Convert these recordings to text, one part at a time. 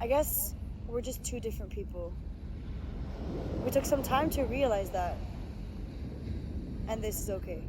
I guess we're just two different people. We took some time to realize that. And this is okay.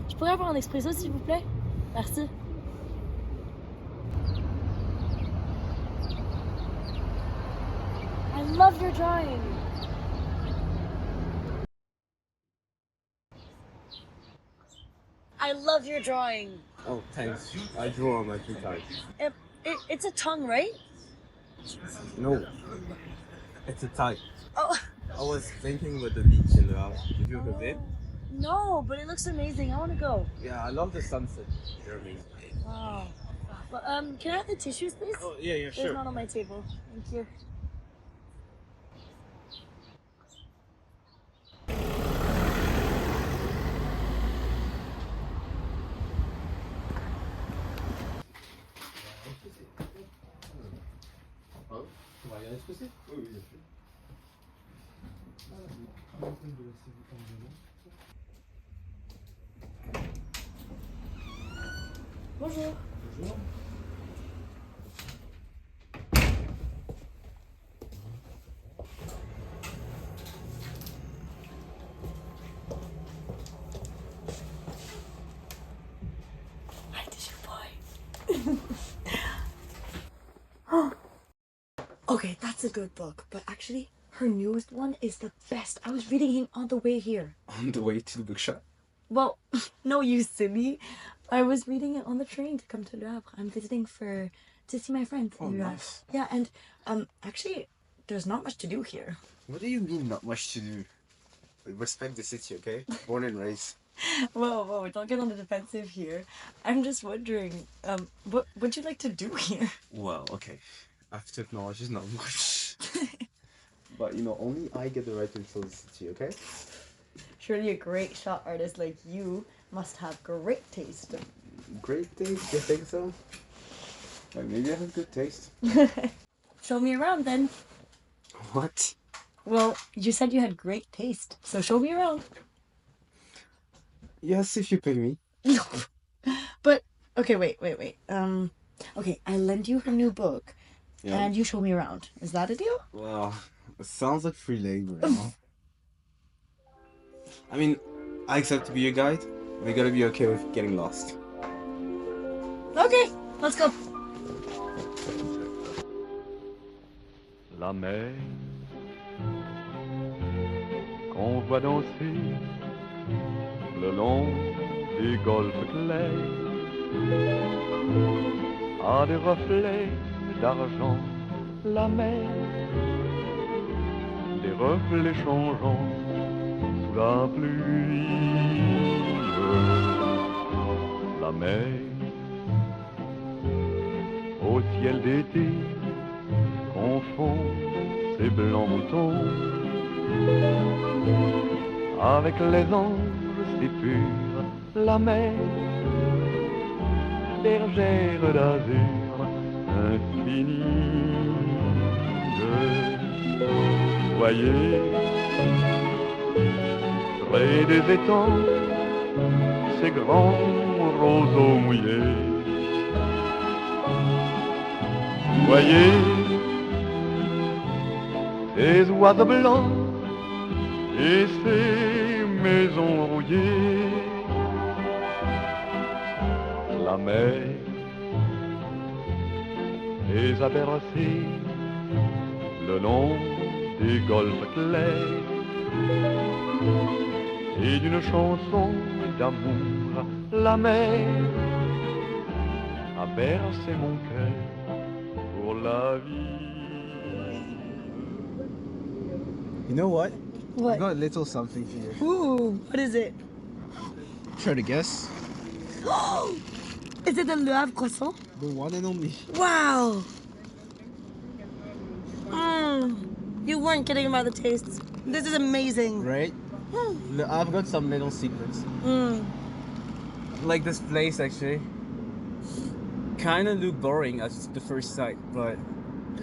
Je pourrais avoir un expresso s'il vous plaît? Merci. I love your drawing. I love your drawing. Oh, thanks. I draw on my free time. It's a tongue, right? No, it's a type. Oh. I was thinking with the beach in the Havre. Did you ever been? No, but it looks amazing. I want to go. Yeah, I love the sunset. They're amazing. Wow. But, can I have the tissues, please? Oh, yeah, sure. There's none on my table. Thank you. On va regarder ce que c'est? Oui, bien sûr. Bonjour. Bonjour. Hi, tissue boy. Okay, that's a good book, but actually, her newest one is the best. I was reading it on the way here. On the way to the bookshop? Well, no, you silly. I was reading it on the train to come to Le Havre. I'm visiting to see my friends. Oh, nice. Yeah, and actually, there's not much to do here. What do you mean not much to do? Respect the city, okay? Born and raised. Whoa, don't get on the defensive here. I'm just wondering, what would you like to do here? Well, okay. After acknowledge is not much. But you know, only I get the right to explore the city, okay? Surely a great shot artist like you must have great taste. Great taste? You think so? Like, maybe I have good taste. Show me around then. What? Well, you said you had great taste, so show me around. Yes, if you pay me. But, okay, wait. Okay, I lend you her new book, Yeah. and you show me around. Is that a deal? Well, it sounds like free labor, huh? I mean, I accept to be your guide. We gotta be okay with getting lost. Okay, let's go. La mer qu'on voit danser le long des golfes clairs a des reflets d'argent. La mer, des reflets changeants sous la pluie. La mer au ciel d'été confond ses blancs moutons avec les anges si purs. La mer, bergère d'azur infinie. Voyez, près des étangs, ces grands roseaux mouillés. Voyez, ces oiseaux blancs et ces maisons rouillées. La mer les a bercés le long des golfes clairs et d'une chanson d'amour. La mer a bercé mon cœur pour la vie. You know what? What? I got a little something for you. Ooh, what is it? Try to guess. Is it the Le Havre croissant? The one and only. Wow. You weren't kidding about the taste. This is amazing. Right? I've got some little secrets. Like this place actually. Kind of look boring at the first sight, but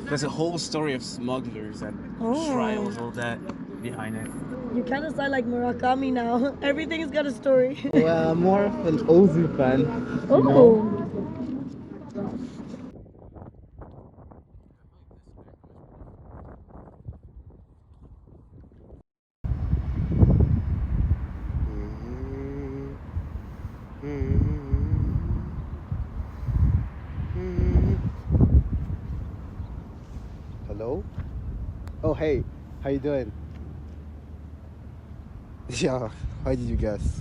there's a whole story of smugglers and trials, all that behind it. You kind of sound like Murakami now. Everything has got a story. Well, I'm more of an Ozu fan. You know? Oh. Hello? Oh, hey. How you doing? Yeah, how did you guess?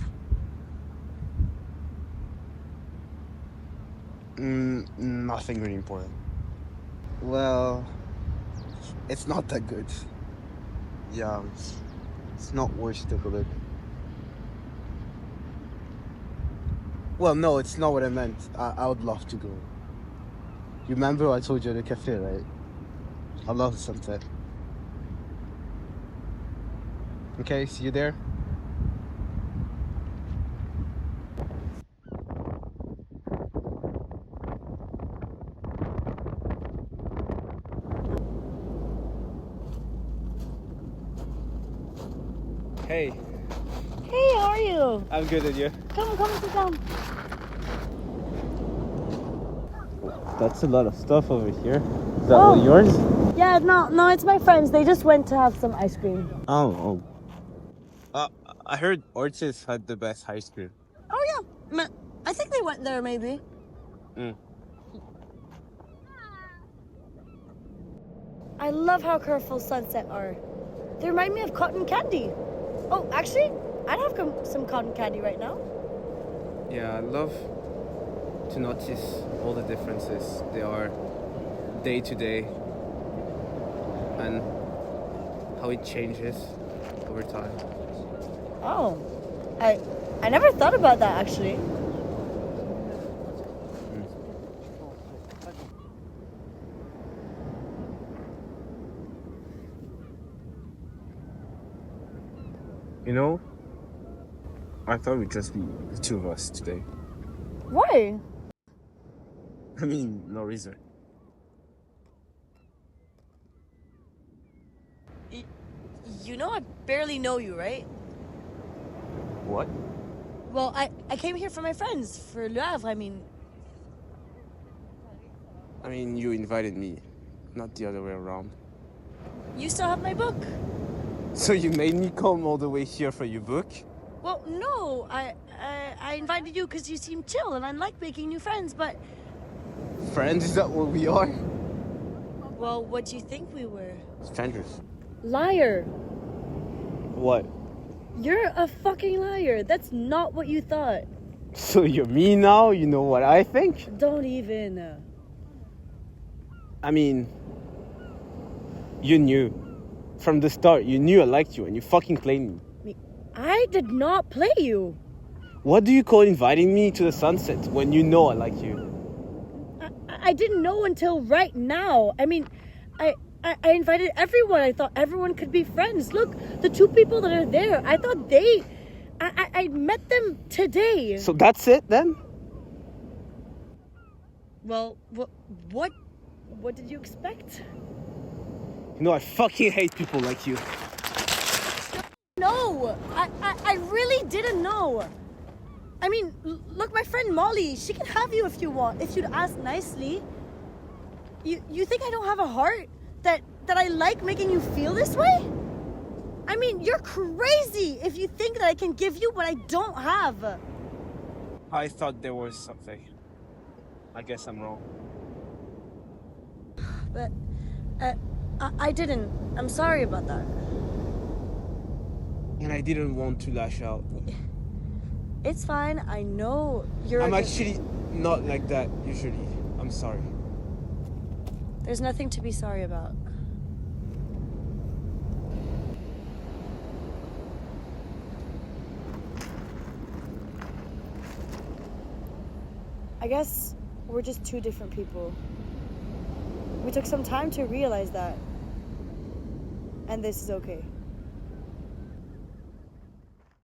Nothing really important. Well, it's not that good. Yeah, it's not worth to take a look. Well, no, it's not what I meant. I would love to go. You remember I told you at the cafe, right? I love the sunset. Okay, see you there. Hey, Hey, how are you? I'm good at you. Come sit down. That's a lot of stuff over here. Is that all yours? Yeah, no, it's my friends. They just went to have some ice cream. Oh. I heard Orchis had the best ice cream. Oh, yeah. I think they went there, maybe. I love how colorful sunset are. They remind me of cotton candy. Oh, actually, I'd have some cotton candy right now. Yeah, I love to notice all the differences there are day to day and how it changes over time. Oh, I never thought about that, actually. You know, I thought we'd just be the two of us today. Why? I mean, no reason. You know I barely know you, right? What? Well, I came here for my friends, for Le Havre, I mean. I mean, you invited me, not the other way around. You still have my book. So you made me come all the way here for your book? Well, no, I invited you because you seem chill and I like making new friends, but... Friends, is that what we are? Well, what do you think we were? Strangers. Liar. What? You're a fucking liar. That's not what you thought. So you're me now? You know what I think? Don't even. I mean, you knew. From the start, you knew I liked you and you fucking played me. I did not play you. What do you call inviting me to the sunset when you know I like you? I didn't know until right now. I mean, I invited everyone. I thought everyone could be friends. Look, the two people that are there, I thought I met them today. So that's it then? Well, what did you expect? You know, I fucking hate people like you. No, I really didn't know. I mean, look, my friend Molly, she can have you if you want, if you'd ask nicely. You think I don't have a heart? That I like making you feel this way? I mean, you're crazy if you think that I can give you what I don't have. I thought there was something. I guess I'm wrong. But I didn't. I'm sorry about that. And I didn't want to lash out. It's fine. I know you're. I'm actually not like that usually. I'm sorry. There's nothing to be sorry about. I guess we're just two different people. We took some time to realize that. And this is okay.